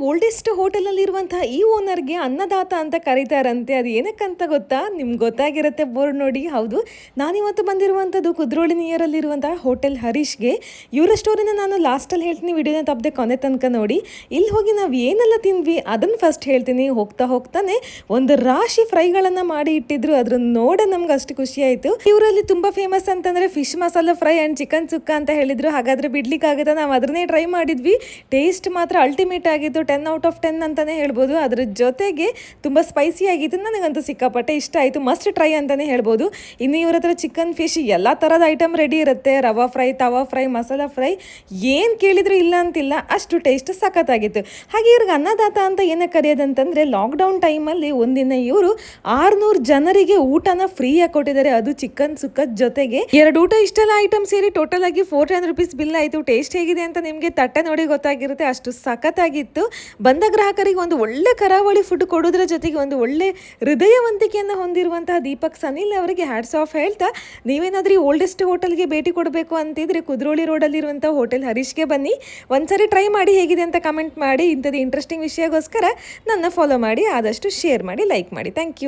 Oldest ಹೋಟೆಲಲ್ಲಿರುವಂತಹ ಈ ಓನರ್ಗೆ ಅನ್ನದಾತ ಅಂತ ಕರೀತಾರಂತೆ. ಅದು ಏನಕ್ಕಂತ ಗೊತ್ತಾ? ನಿಮ್ಗೆ ಗೊತ್ತಾಗಿರುತ್ತೆ, ಬೋರ್ಡ್ ನೋಡಿ. ಹೌದು, ನಾನಿವತ್ತು ಬಂದಿರುವಂಥದ್ದು ಕುದ್ರೋಳಿ ನಿಯರಲ್ಲಿರುವಂತಹ ಹೋಟೆಲ್ ಹರೀಶ್ಗೆ. ಇವರ ಸ್ಟೋರಿನ ನಾನು ಲಾಸ್ಟಲ್ಲಿ ಹೇಳ್ತೀನಿ, ವಿಡಿಯೋನ ತಪ್ಪದೆ ಕೊನೆ ತನಕ ನೋಡಿ. ಇಲ್ಲಿ ಹೋಗಿ ನಾವು ಏನೆಲ್ಲ ತಿಂದ್ವಿ ಅದನ್ನು ಫಸ್ಟ್ ಹೇಳ್ತೀನಿ. ಹೋಗ್ತಾನೆ ಒಂದು ರಾಶಿ ಫ್ರೈಗಳನ್ನು ಮಾಡಿ ಇಟ್ಟಿದ್ರು. ಅದ್ರನ್ನ ನೋಡ ನಮ್ಗೆ ಅಷ್ಟು ಖುಷಿ ಆಯಿತು. ಇವರಲ್ಲಿ ತುಂಬ ಫೇಮಸ್ ಅಂತಂದರೆ fish masala fry and chicken sukka ಅಂತ ಹೇಳಿದ್ರು. ಹಾಗಾದರೆ ಬಿಡ್ಲಿಕ್ಕಾಗುತ್ತಾ? ನಾವು ಅದನ್ನೇ ಟ್ರೈ ಮಾಡಿದ್ವಿ. ಟೇಸ್ಟ್ ಮಾತ್ರ ಅಲ್ಟಿಮೇಟ್ ಆಗಿತ್ತು. 10 ಔಟ್ ಆಫ್ 10 ಅಂತಲೇ ಹೇಳ್ಬೋದು. ಅದ್ರ ಜೊತೆಗೆ ತುಂಬ ಸ್ಪೈಸಿ ಆಗಿತ್ತು. ನನಗಂತೂ ಸಿಕ್ಕಾಪಟ್ಟೆ ಇಷ್ಟ ಆಯಿತು. ಮಸ್ಟ್ ಟ್ರೈ ಅಂತಲೇ ಹೇಳ್ಬೋದು. ಇನ್ನು ಇವ್ರ ಹತ್ರ ಚಿಕನ್, ಫಿಶ್ ಎಲ್ಲ ಥರದ ಐಟಮ್ ರೆಡಿ ಇರುತ್ತೆ. ರವಾ ಫ್ರೈ, ತವಾ ಫ್ರೈ, ಮಸಾಲ ಫ್ರೈ, ಏನು ಕೇಳಿದ್ರು ಇಲ್ಲ ಅಂತಿಲ್ಲ, ಅಷ್ಟು ಟೇಸ್ಟ್ ಸಖತ್ತಾಗಿತ್ತು. ಹಾಗೆ ಇವ್ರಿಗೆ ಅನ್ನದಾತ ಅಂತ ಏನಕ್ಕೆ ಕರೆಯೋದಂತಂದರೆ, ಲಾಕ್ಡೌನ್ ಟೈಮಲ್ಲಿ ಒಂದಿನ ಇವರು 600 ಜನರಿಗೆ ಊಟನ ಫ್ರೀಯಾಗಿ ಕೊಟ್ಟಿದ್ದಾರೆ. ಅದು ಚಿಕನ್ ಸುಕ್ಕದ ಜೊತೆಗೆ 2 ಊಟ. ಇಷ್ಟೆಲ್ಲ ಐಟಮ್ ಸೇರಿ ಟೋಟಲ್ ಆಗಿ 400 ರುಪೀಸ್ ಬಿಲ್ ಆಯಿತು. ಟೇಸ್ಟ್ ಹೇಗಿದೆ ಅಂತ ನಿಮಗೆ ತಟ್ಟೆ ನೋಡಿ ಗೊತ್ತಾಗಿರುತ್ತೆ, ಅಷ್ಟು ಸಖತ್ತಾಗಿತ್ತು. ಬಂದ ಗ್ರಾಹಕರಿಗೆ ಒಂದು ಒಳ್ಳೆ ಕರಾವಳಿ ಫುಡ್ ಕೊಡೋದ್ರ ಜೊತೆಗೆ ಒಂದು ಒಳ್ಳೆ ಹೃದಯವಂತಿಕೆಯನ್ನು ಹೊಂದಿರುವಂತಹ ದೀಪಕ್ ಸನಿಲ್ ಅವರಿಗೆ ಹ್ಯಾಟ್ಸ್ ಆಫ್ ಹೇಳ್ತಾ, ನೀವೇನಾದ್ರೂ ಈ ಓಲ್ಡೆಸ್ಟ್ ಹೋಟೆಲ್ಗೆ ಭೇಟಿ ಕೊಡಬೇಕು ಅಂತಿದ್ರೆ ಕುದ್ರೋಳಿ ರೋಡಲ್ಲಿರುವಂಥ ಹೋಟೆಲ್ ಹರೀಶ್ಗೆ ಬನ್ನಿ. ಒಂದ್ಸರಿ ಟ್ರೈ ಮಾಡಿ ಹೇಗಿದೆ ಅಂತ ಕಮೆಂಟ್ ಮಾಡಿ. ಇಂಥದ್ದು ಇಂಟ್ರೆಸ್ಟಿಂಗ್ ವಿಷಯಗೋಸ್ಕರ ನನ್ನ ಫಾಲೋ ಮಾಡಿ, ಆದಷ್ಟು ಶೇರ್ ಮಾಡಿ, ಲೈಕ್ ಮಾಡಿ. Thank you.